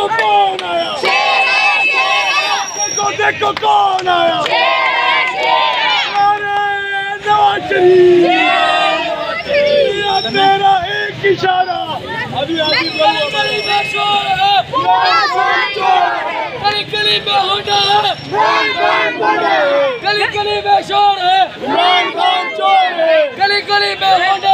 देखो कौन आया, देखो कौन आया, नवाज शरीफ। तेरा एक इशारा अभी गली में शोर है, गली गली में होना है, गली गली में शोर है, गली गली में होना